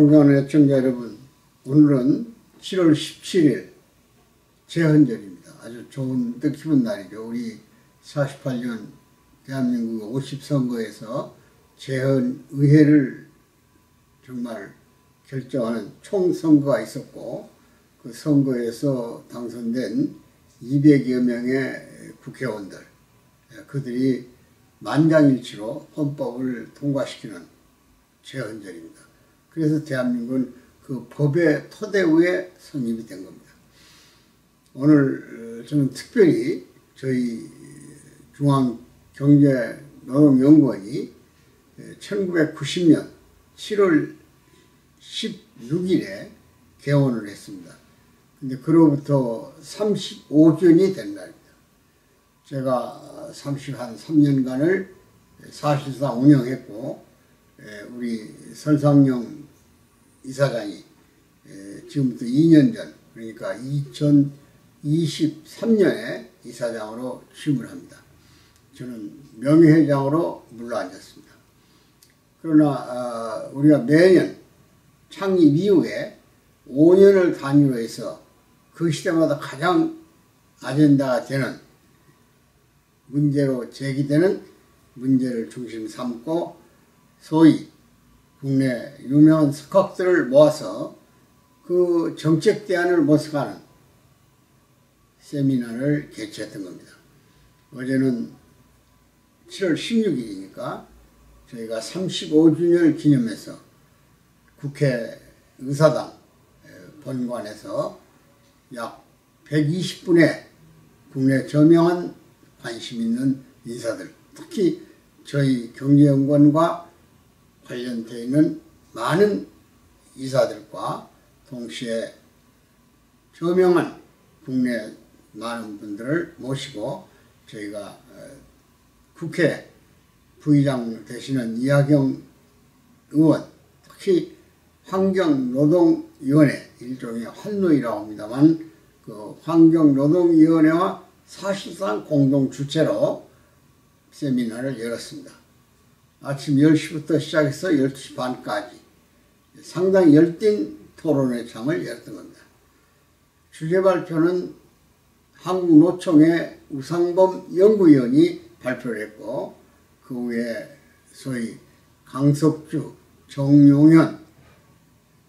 존경하는 애청자 여러분, 오늘은 7월 17일 제헌절입니다. 아주 좋은 뜻깊은 날이죠. 우리 48년 대한민국 50선거에서 제헌의회를 정말 결정하는 총선거가 있었고, 그 선거에서 당선된 200여 명의 국회의원들, 그들이 만장일치로 헌법을 통과시키는 제헌절입니다. 그래서 대한민국은 그 법의 토대 위에 성립이 된 겁니다. 오늘 저는 특별히 저희 중앙경제노동연구원이 1990년 7월 16일에 개원을 했습니다. 근데 그로부터 35주년이 된 날입니다. 제가 3년간을 사실상 운영했고, 우리 설상용 이사장이 지금부터 2년 전, 그러니까 2023년에 이사장으로 취임을 합니다. 저는 명예회장으로 물러앉았습니다. 그러나 우리가 매년 창립 이후에 5년을 단위로 해서 그 시대마다 가장 아젠다가 되는 문제로 제기되는 문제를 중심 삼고, 소위 국내 유명한 석학들을 모아서 그 정책 대안을 모색하는 세미나를 개최했던 겁니다. 어제는 7월 16일이니까 저희가 35주년을 기념해서 국회 의사당 본관에서 약 120분의 국내 저명한 관심 있는 인사들, 특히 저희 경제연구원과 관련되어 있는 많은 이사들과 동시에 저명한 국내 많은 분들을 모시고 저희가 국회 부의장 되시는 이하경 의원, 특히 환경노동위원회, 일종의 환노위라고 합니다만, 그 환경노동위원회와 사실상 공동 주최로 세미나를 열었습니다. 아침 10시부터 시작해서 12시 반까지 상당히 열띤 토론회 장을 열었던 겁니다. 주제 발표는 한국노총의 우상범 연구위원이 발표를 했고, 그 후에 소위 강석주, 정용현,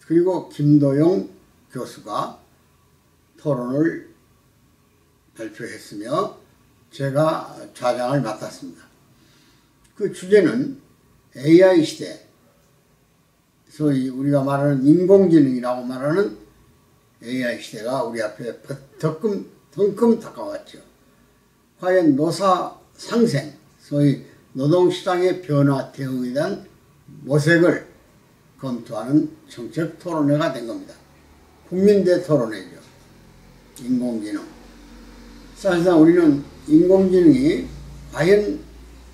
그리고 김도영 교수가 토론을 발표했으며 제가 좌장을 맡았습니다. 그 주제는 AI 시대, 소위 우리가 말하는 인공지능이라고 말하는 AI 시대가 우리 앞에 덩금 다가왔죠. 과연 노사 상생, 소위 노동시장의 변화 대응에 대한 모색을 검토하는 정책 토론회가 된 겁니다. 국민대 토론회죠. 인공지능. 사실상 우리는 인공지능이 과연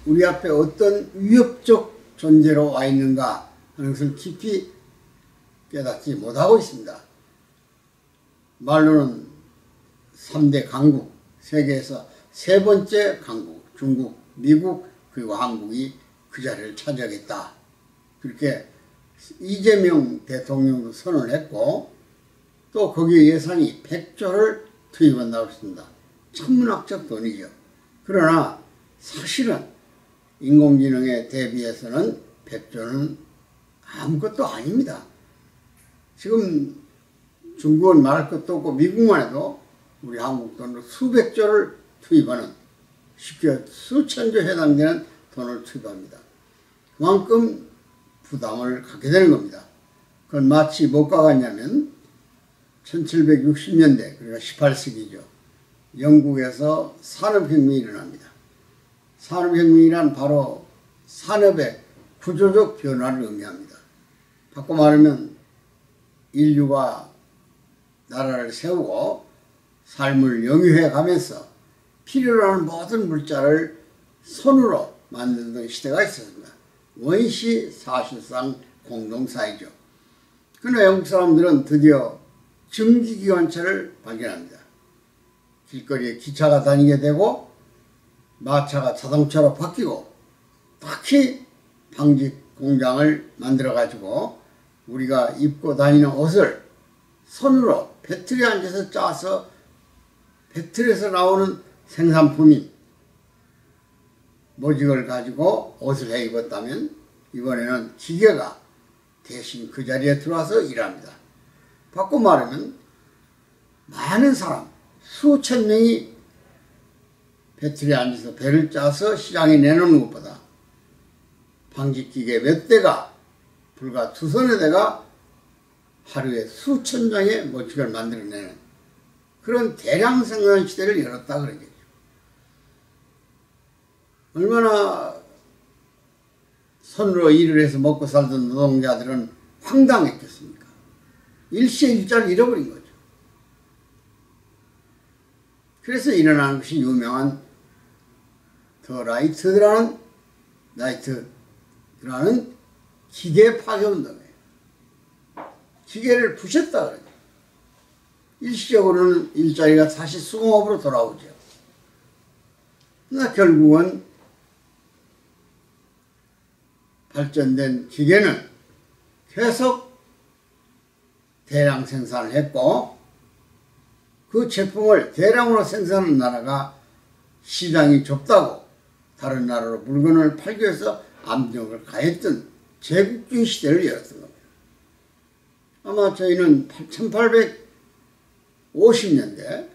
우리 앞에 어떤 위협적 존재로 와 있는가 하는 것을 깊이 깨닫지 못하고 있습니다. 말로는 3대 강국, 세계에서 세 번째 강국, 중국, 미국, 그리고 한국이 그 자리를 차지하겠다. 그렇게 이재명 대통령도 선언을 했고, 또 거기에 예산이 100조를 투입한다고 했습니다. 천문학적 돈이죠. 그러나 사실은 인공지능에 대비해서는 100조는 아무것도 아닙니다. 지금 중국은 말할 것도 없고 미국만 해도 우리 한국 돈으로 수백조를 투입하는, 쉽게 수천조 해당되는 돈을 투입합니다. 그만큼 부담을 갖게 되는 겁니다. 그건 마치 뭐가 같냐면 1760년대, 그러니까 18세기죠. 영국에서 산업혁명이 일어납니다. 산업혁명이란 바로 산업의 구조적 변화를 의미합니다. 바꿔 말하면 인류가 나라를 세우고 삶을 영위해 가면서 필요로 하는 모든 물자를 손으로 만드는 시대가 있었습니다. 원시 사실상 공동사회죠. 그러나 영국 사람들은 드디어 증기기관차를 발견합니다. 길거리에 기차가 다니게 되고 마차가 자동차로 바뀌고, 특히 방직 공장을 만들어 가지고 우리가 입고 다니는 옷을 손으로 배틀에 앉아서 짜서 배틀에서 나오는 생산품인 모직을 가지고 옷을 해 입었다면 이번에는 기계가 대신 그 자리에 들어와서 일합니다. 바꿔 말하면 많은 사람, 수천 명이 배틀에 앉아서 배를 짜서 시장에 내놓는 것보다 방직기계 몇 대가 불과 두 손의 대가 하루에 수천 장의 모직을 만들어내는 그런 대량 생산 시대를 열었다 그러겠죠. 얼마나 손으로 일을 해서 먹고 살던 노동자들은 황당했겠습니까? 일시에 일자를 잃어버린 거죠. 그래서 일어나는 것이 유명한 더 라이트라는 기계 파괴 운동이에요. 기계를 부셨다 그러죠. 일시적으로는 일자리가 다시 수공업으로 돌아오죠. 그러나 결국은 발전된 기계는 계속 대량 생산을 했고 그 제품을 대량으로 생산하는 나라가 시장이 좁다고 다른 나라로 물건을 팔기 위해서 압력을 가했던 제국주의 시대를 열었던 겁니다. 아마 저희는 1850년대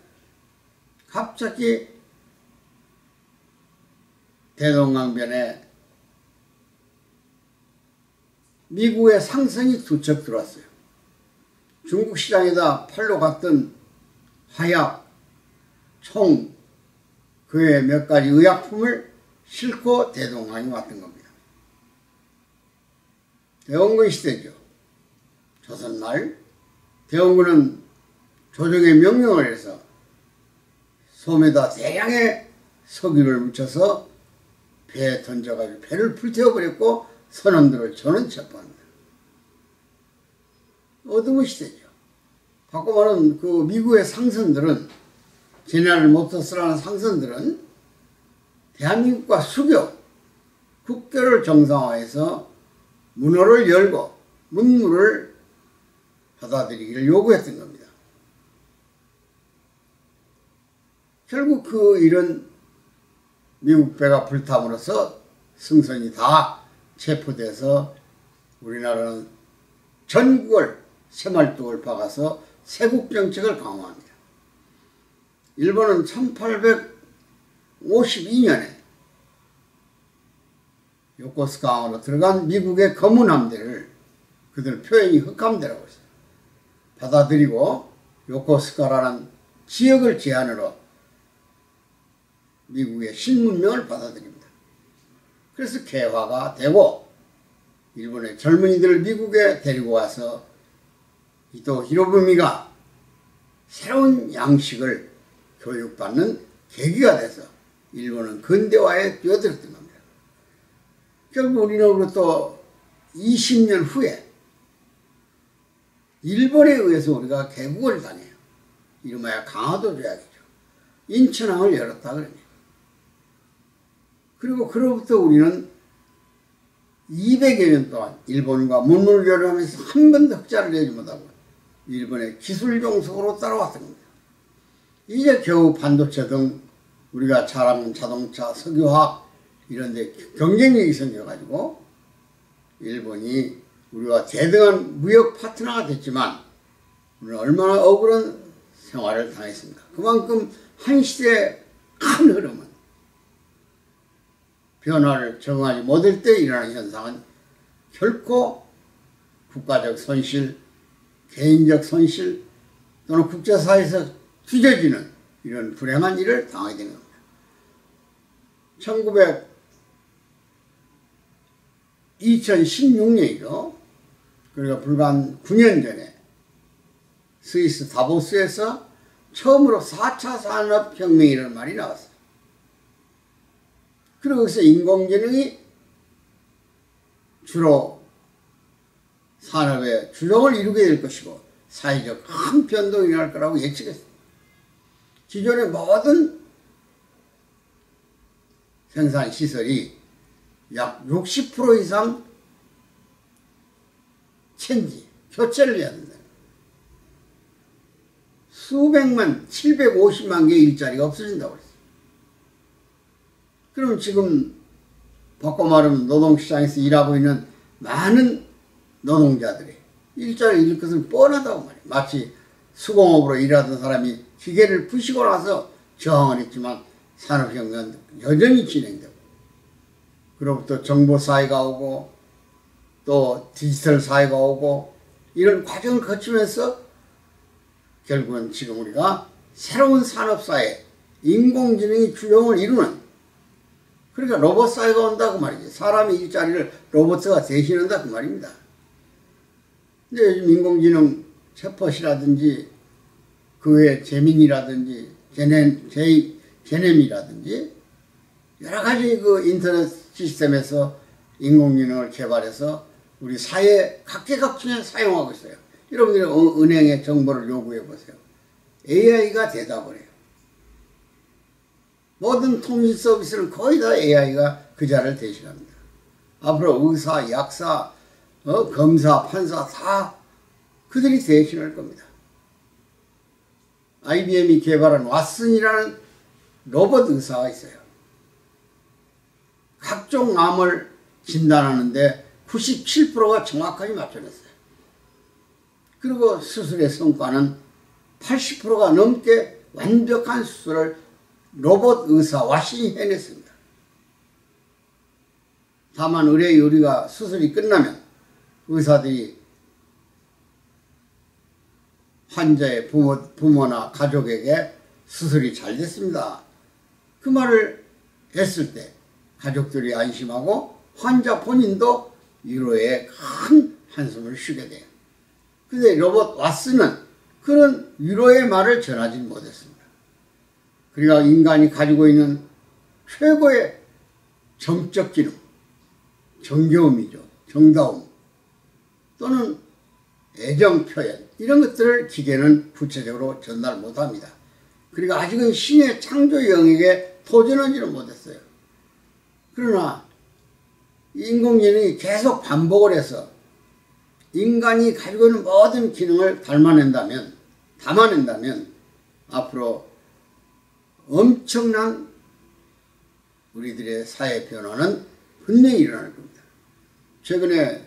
갑자기 대동강변에 미국의 상선이 두 척 들어왔어요. 중국 시장에다 팔러 갔던 화약, 총, 그 외 몇 가지 의약품을 싣고 대동강이 왔던 겁니다. 대원군 시대죠. 조선말 대원군은 조정의 명령을 해서 섬에다 대량의 석유를 묻혀서 배에 던져가지고 배를 불태워버렸고 선원들을 저는 체포합니다. 어두운 시대죠. 바꿔 말하면 그 미국의 상선들은 제네럴 모터스라는 상선들은 대한민국과 수교, 국교를 정상화해서 문호를 열고 문물을 받아들이기를 요구했던 겁니다. 결국 그 일은 미국 배가 불탐으로써 승선이 다 체포돼서 우리나라는 전국을 새말뚝을 박아서 세국정책을 강화합니다. 일본은 1852년에 요코스카항으로 들어간 미국의 검은 함대를 그들 표현이 흑함대라고 했어요. 받아들이고 요코스카라는 지역을 제한으로 미국의 신문명을 받아들입니다. 그래서 개화가 되고 일본의 젊은이들을 미국에 데리고 와서 이토 히로부미가 새로운 양식을 교육받는 계기가 돼서 일본은 근대화에 뛰어들었던 겁니다. 결국 우리는 또 20년 후에 일본에 의해서 우리가 개국을 당해요. 이름하여 강화도 조약이죠. 인천항을 열었다 그럽니다. 그리고 그로부터 우리는 200여 년 동안 일본과 문물교류를 하면서 한 번도 흑자를 내지 못하고 일본의 기술 종속으로 따라왔던 겁니다. 이제 겨우 반도체 등 우리가 잘 아는 자동차, 석유화학 이런 데 경쟁력이 생겨가지고 일본이 우리와 대등한 무역 파트너가 됐지만 우리는 얼마나 억울한 생활을 당했습니까? 그만큼 한 시대의 큰 흐름은 변화를 적응하지 못할 때 일어나는 현상은 결코 국가적 손실, 개인적 손실 또는 국제사회에서 뒤져지는 이런 불행한 일을 당하게 되는 겁니다. 2016년이죠. 그러니까 불과 한 9년 전에 스위스 다보스에서 처음으로 4차 산업혁명이라는 말이 나왔어요. 그리고 여기서 인공지능이 주로 산업의 주종을 이루게 될 것이고 사회적 큰 변동이 일어날 거라고 예측했습니다. 기존의 모든 생산시설이 약 60% 이상 체인지, 교체를 해야 된다. 수백만, 750만 개의 일자리가 없어진다고 그랬어요. 그럼 지금 바꿔 말하면 노동시장에서 일하고 있는 많은 노동자들이 일자리를 잃을 것은 뻔하다고 말이에요. 마치 수공업으로 일하던 사람이 기계를 부시고 나서 저항을 했지만 산업혁명은 여전히 진행되고, 그로부터 정보사회가 오고 또 디지털 사회가 오고 이런 과정을 거치면서 결국은 지금 우리가 새로운 산업사회, 인공지능이 주역을 이루는, 그러니까 로봇 사회가 온다고 말이죠. 사람의 일자리를 로봇가 대신한다 그 말입니다. 근데 요즘 인공지능 챗봇이라든지 그 외에 제민이라든지 제넴이라든지 여러 가지 그 인터넷 시스템에서 인공지능을 개발해서 우리 사회 각계각층에 사용하고 있어요. 여러분들이 은행에 정보를 요구해 보세요. AI가 대답을 해요. 모든 통신 서비스는 거의 다 AI가 그 자리를 대신합니다. 앞으로 의사, 약사, 검사, 판사 다 그들이 대신할 겁니다. IBM이 개발한 왓슨이라는 로봇 의사가 있어요. 각종 암을 진단하는데 97%가 정확하게 맞춰냈어요. 그리고 수술의 성과는 80%가 넘게 완벽한 수술을 로봇 의사 왓슨이 해냈습니다. 다만 우리가 수술이 끝나면 의사들이 환자의 부모나 가족에게 수술이 잘 됐습니다, 그 말을 했을 때 가족들이 안심하고 환자 본인도 위로의 큰 한숨을 쉬게 돼요. 근데 로봇 왓슨은 그런 위로의 말을 전하지 못했습니다. 그러니까 인간이 가지고 있는 최고의 정적 기능, 정겨움이죠. 정다움 또는 애정 표현, 이런 것들을 기계는 구체적으로 전달 못합니다. 그러니까 아직은 신의 창조 영역에 도전하지는 못했어요. 그러나 인공지능이 계속 반복을 해서 인간이 가지고 있는 모든 기능을 담아낸다면 앞으로 엄청난 우리들의 사회 변화는 분명히 일어날 겁니다. 최근에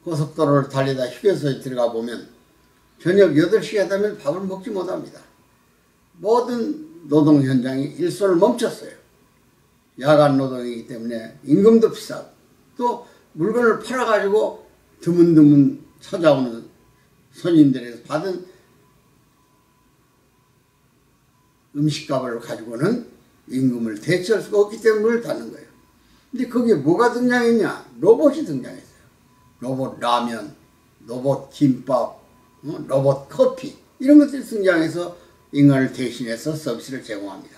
고속도로를 달리다 휴게소에 들어가 보면 저녁 8시가 되면 밥을 먹지 못합니다. 모든 노동 현장이 일손을 멈췄어요. 야간 노동이기 때문에 임금도 비싸고 또 물건을 팔아가지고 드문드문 찾아오는 손님들에서 받은 음식값을 가지고는 임금을 대체할 수가 없기 때문에 문을 닫는 거예요. 근데 거기에 뭐가 등장했냐? 로봇이 등장했어요. 로봇 라면, 로봇 김밥, 로봇 커피, 이런 것들이 등장해서 인간을 대신해서 서비스를 제공합니다.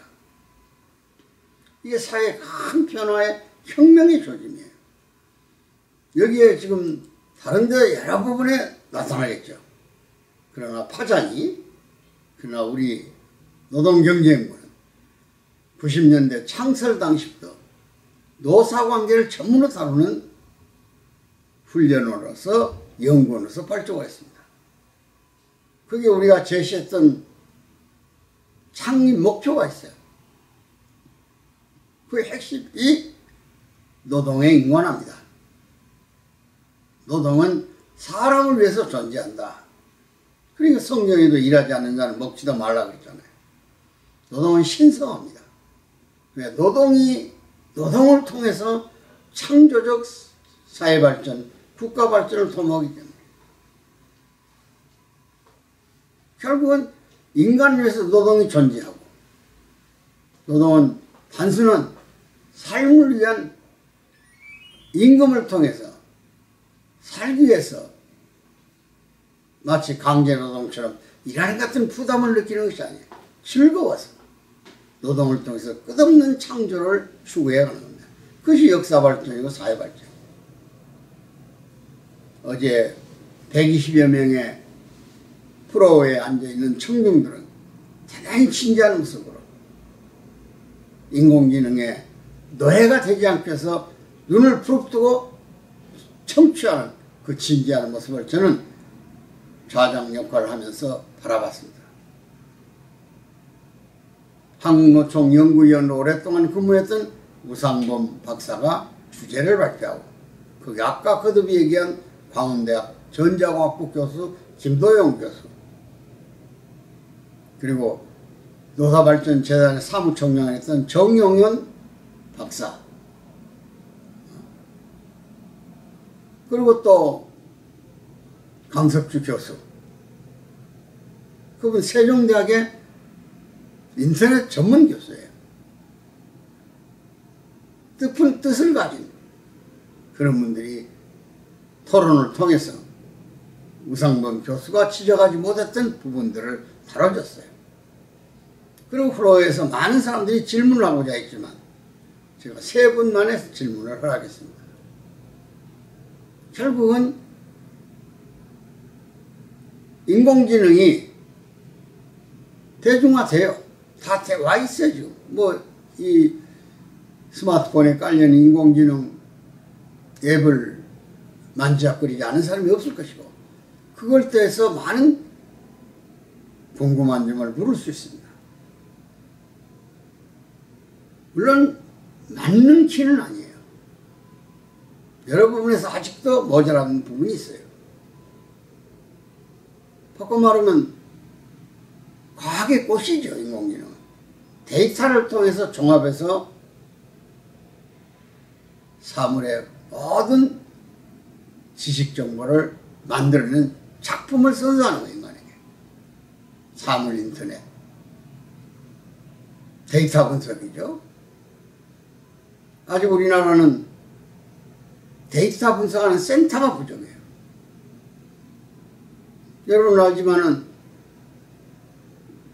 이게 사회의 큰 변화의 혁명의 조짐이에요. 여기에 지금 다른 데 여러 부분에 나타나겠죠. 그러나 우리 노동경제연구는 90년대 창설 당시부터 노사관계를 전문으로 다루는 훈련으로서 연구원으로서 발족을 했습니다. 그게 우리가 제시했던 창립 목표가 있어요. 그 핵심이 노동에 인권합니다. 노동은 사람을 위해서 존재한다. 그러니까 성경에도 일하지 않는 자는 먹지도 말라 그랬잖아요. 노동은 신성합니다. 노동을 통해서 창조적 사회발전, 국가발전을 도모하기 때문에 결국은 인간을 위해서 노동이 존재하고, 노동은 단순한 삶을 위한 임금을 통해서 살기 위해서 마치 강제노동처럼 일하는 같은 부담을 느끼는 것이 아니에요. 즐거워서 노동을 통해서 끝없는 창조를 추구해 가는 겁니다. 그것이 역사발전이고 사회발전. 어제 120여 명의 프로에 앉아있는 청중들은 대단히 진지한 모습으로 인공지능의 노예가 되지 않기 위해서 눈을 부릅뜨고 청취하는 그 진지한 모습을 저는 좌장 역할을 하면서 바라봤습니다. 한국노총 연구위원으로 오랫동안 근무했던 우상범 박사가 주제를 발표하고 거기 아까 거듭 얘기한 광운대학 전자공학부 교수 김도영 교수 그리고 노사발전재단의 사무총장을 했던 정용현 박사 그리고 또 강석주 교수 그분 세종대학의 인터넷 전문 교수예요. 뜻을 가진 그런 분들이 토론을 통해서 우상범 교수가 지적하지 못했던 부분들을 다뤄줬어요. 그리고 프로에서 많은 사람들이 질문을 하고자 했지만 제가 3분만 해서 질문을 허락했습니다. 결국은 인공지능이 대중화돼요. 다 와 있어요, 지금. 이 스마트폰에 깔려있는 인공지능 앱을 만지작거리지 않은 사람이 없을 것이고, 그걸 통해서 많은 궁금한 점을 물을 수 있습니다. 물론, 맞는 키는 아니에요. 여러 부분에서 아직도 모자란 부분이 있어요. 바꿔 말하면, 과학의 꽃이죠, 인공지능은. 데이터를 통해서 종합해서 사물의 모든 지식 정보를 만들어내는 작품을 선사하는 거예요, 인간에게. 사물 인터넷. 데이터 분석이죠. 아직 우리나라는 데이터 분석하는 센터가 부족해요. 여러분 알지만은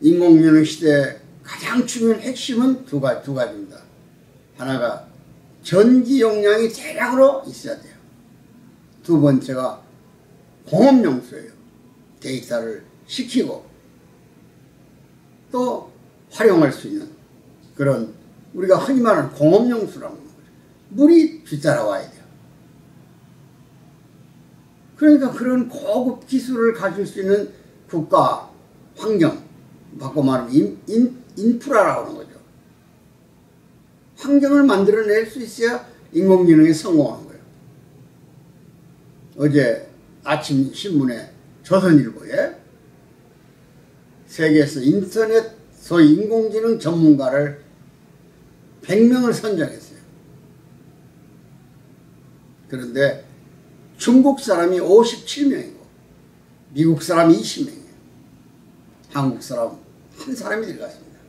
인공지능 시대의 가장 중요한 핵심은 두 가지입니다. 하나가 전기 용량이 대량으로 있어야 돼요. 두 번째가 공업용수예요. 데이터를 시키고 또 활용할 수 있는 그런 우리가 흔히 말하는 공업용수라는 거죠. 물이 뒤따라와야 돼요. 그러니까 그런 고급 기술을 가질 수 있는 국가, 환경, 바꿔 말하면 인프라라고 하는 거죠. 환경을 만들어낼 수 있어야 인공지능이 성공하는 거예요. 어제 아침 신문에 조선일보에 세계에서 인터넷 소위 인공지능 전문가를 100명을 선정했어요. 그런데 중국 사람이 57명이고 미국 사람이 20명이에요. 한국 사람 한 사람이 들어갔습니다.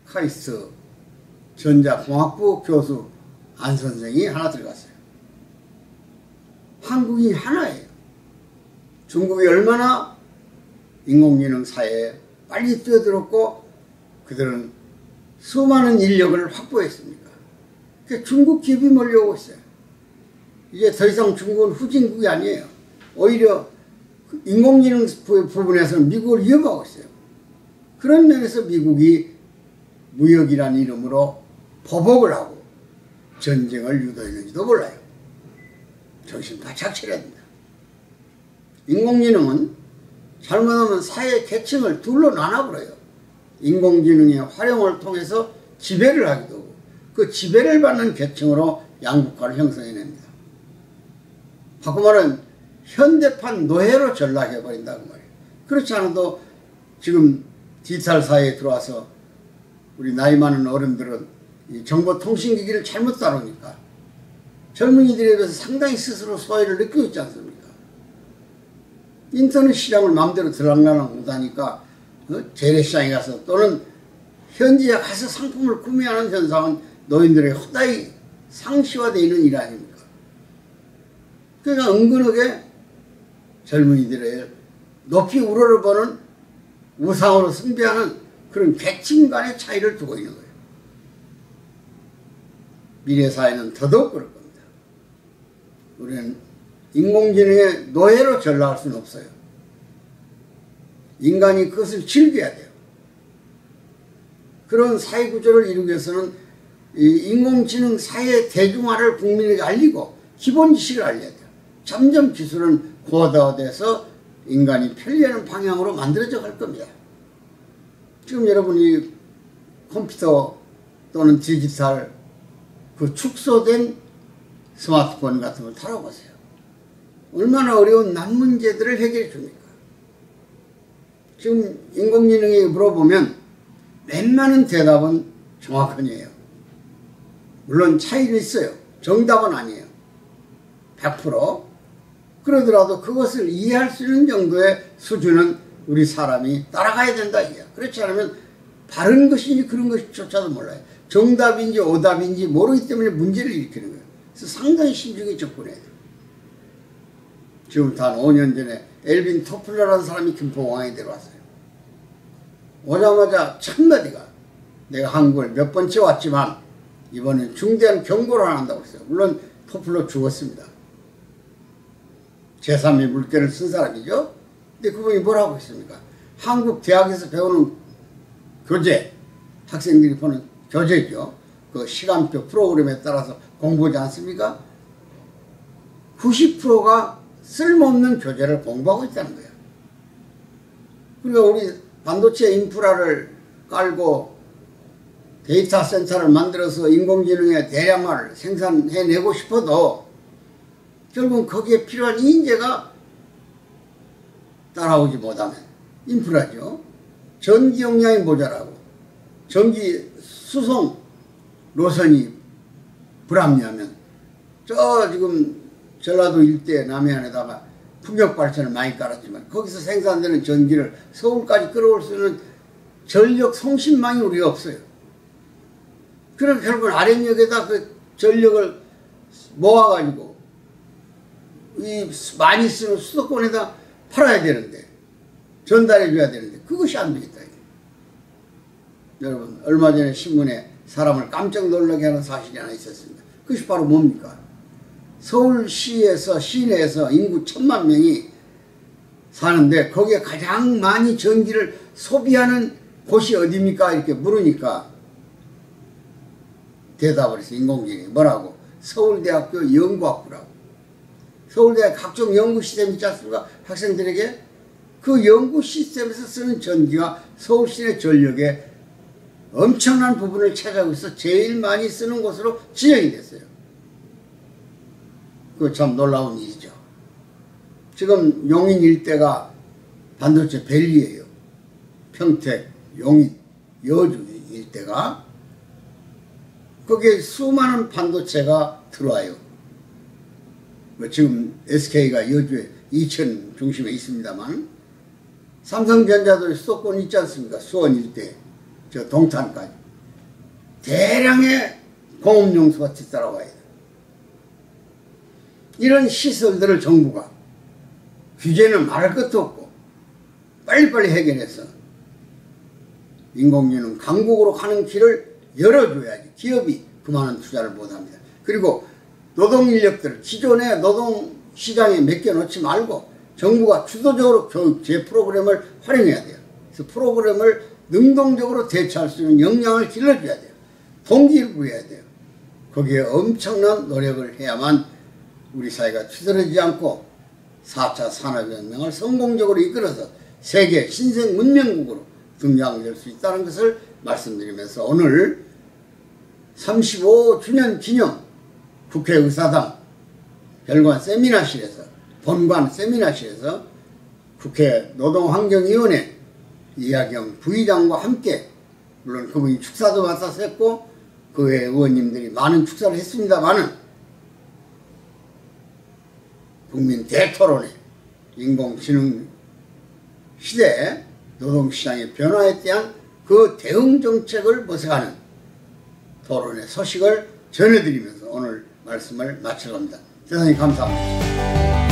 카이스트 전자공학부 교수 안 선생이 하나 들어갔어요. 한국이 하나예요. 중국이 얼마나 인공지능 사회에 빨리 뛰어들었고 그들은 수많은 인력을 확보했습니까? 그러니까 중국 기업이 몰려오고 있어요. 이제 더 이상 중국은 후진국이 아니에요. 오히려 인공지능 부분에서는 미국을 위협하고 있어요. 그런 면에서 미국이 무역이라는 이름으로 보복을 하고 전쟁을 유도했는지도 몰라요. 정신 바짝 차려야 됩니다. 인공지능은 잘못하면 사회 계층을 둘로 나눠버려요. 인공지능의 활용을 통해서 지배를 하기도 하고 그 지배를 받는 계층으로 양극화를 형성해냅니다. 바꿔 말하면 현대판 노예로 전락해버린다고 말이에요. 그렇지 않아도 지금 디지털 사회에 들어와서 우리 나이 많은 어른들은 이 정보통신기기를 잘못 다루니까 젊은이들에 비해서 상당히 스스로 소외를 느끼고 있지 않습니까? 인터넷 시장을 마음대로 들락날락 못하니까 재래시장에 가서 또는 현지에 가서 상품을 구매하는 현상은 노인들에게 허다히 상시화되어 있는 일 아닙니까? 그러니까 은근하게 젊은이들의 높이 우러러보는 우상으로 숭배하는 그런 계층 간의 차이를 두고 있는 거예요. 미래 사회는 더더욱 그럴 겁니다. 우리는 인공지능의 노예로 전락할 수는 없어요. 인간이 그것을 즐겨야 돼요. 그런 사회 구조를 이루기 위해서는 이 인공지능 사회 대중화를 국민에게 알리고 기본 지식을 알려야 돼요. 점점 기술은 고도화돼서 인간이 편리하는 방향으로 만들어져 갈 겁니다. 지금 여러분이 컴퓨터 또는 디지털 그 축소된 스마트폰 같은 걸 달아보세요. 얼마나 어려운 난문제들을 해결해 줍니까? 지금 인공지능에 물어보면 웬만한 대답은 정확하니에요. 물론 차이는 있어요. 정답은 아니에요. 100%. 그러더라도 그것을 이해할 수 있는 정도의 수준은 우리 사람이 따라가야 된다 이거야. 그렇지 않으면 바른 것인지 그런 것조차도 몰라요. 정답인지 오답인지 모르기 때문에 문제를 일으키는 거예요. 그래서 상당히 신중히 접근해야 돼요. 지금부터 한 5년 전에 엘빈 토플러라는 사람이 김포공항에 들어왔어요. 오자마자 첫마디가 내가 한국을 몇 번째 왔지만 이번엔 중대한 경고를 안 한다고 했어요. 물론 토플러 죽었습니다. 제3의 물결을 쓴 사람이죠. 근데 그분이 뭐라고 했습니까? 한국 대학에서 배우는 교재, 학생들이 보는 교재죠. 그 시간표 프로그램에 따라서 공부하지 않습니까? 90%가 쓸모없는 교재를 공부하고 있다는 거예요. 그러니까 우리 반도체 인프라를 깔고 데이터 센터를 만들어서 인공지능의 대량화를 생산해내고 싶어도 결국은 거기에 필요한 인재가 따라오지 못하면 인프라죠. 전기 용량이 모자라고 전기 수송 노선이 불합리하면 저 지금 전라도 일대 남해안에다가 풍력발전을 많이 깔았지만 거기서 생산되는 전기를 서울까지 끌어올 수 있는 전력 송신망이 우리가 없어요. 그럼 결국은 아랫역에다 그 전력을 모아가지고 이 많이 쓰는 수도권에다 팔아야 되는데 전달해 줘야 되는데 그것이 안 되겠다. 여러분 얼마 전에 신문에 사람을 깜짝 놀라게 하는 사실이 하나 있었습니다. 그것이 바로 뭡니까? 서울시에서 시내에서 인구 1000만 명이 사는데 거기에 가장 많이 전기를 소비하는 곳이 어디입니까? 이렇게 물으니까 대답을 했어요. 인공지능이 뭐라고? 서울대학교 연구학부라고. 서울대학 각종 연구 시스템 있지 않습니까? 학생들에게 그 연구 시스템에서 쓰는 전기가 서울 시내 전력의 엄청난 부분을 차지하고 있어 제일 많이 쓰는 곳으로 지정이 됐어요. 그거 참 놀라운 일이죠. 지금 용인 일대가 반도체 밸리예요. 평택, 용인, 여주 일대가 거기에 수많은 반도체가 들어와요. 지금 SK가 여주에 이천 중심에 있습니다만 삼성전자도 수도권 있지 않습니까? 수원 일대, 저 동탄까지 대량의 공업용수가 뒤따라와야 돼요. 이런 시설들을 정부가 규제는 말할 것도 없고 빨리빨리 해결해서 인공지능 강국으로 가는 길을 열어줘야지 기업이 그만한 투자를 못합니다. 그리고 노동인력들을 기존의 노동시장에 맡겨놓지 말고 정부가 주도적으로 교육제 프로그램을 활용해야 돼요. 그래서 프로그램을 능동적으로 대처할 수 있는 역량을 길러줘야 돼요. 동기를 부여해야 돼요. 거기에 엄청난 노력을 해야만 우리 사회가 추스러지지 않고 4차 산업혁명을 성공적으로 이끌어서 세계 신생 문명국으로 등장될 수 있다는 것을 말씀드리면서 오늘 35주년 기념 국회의사당 별관 세미나실에서 본관 세미나실에서 국회 노동환경위원회 이하경 부의장과 함께 물론 그분이 축사도 맡아서 했고 그 외 의원님들이 많은 축사를 했습니다마는 국민 대토론회 인공지능 시대 노동시장의 변화에 대한 그 대응 정책을 모색하는 토론회 소식을 전해드리면서 오늘 말씀을 마치려 합니다. 대단히 감사합니다.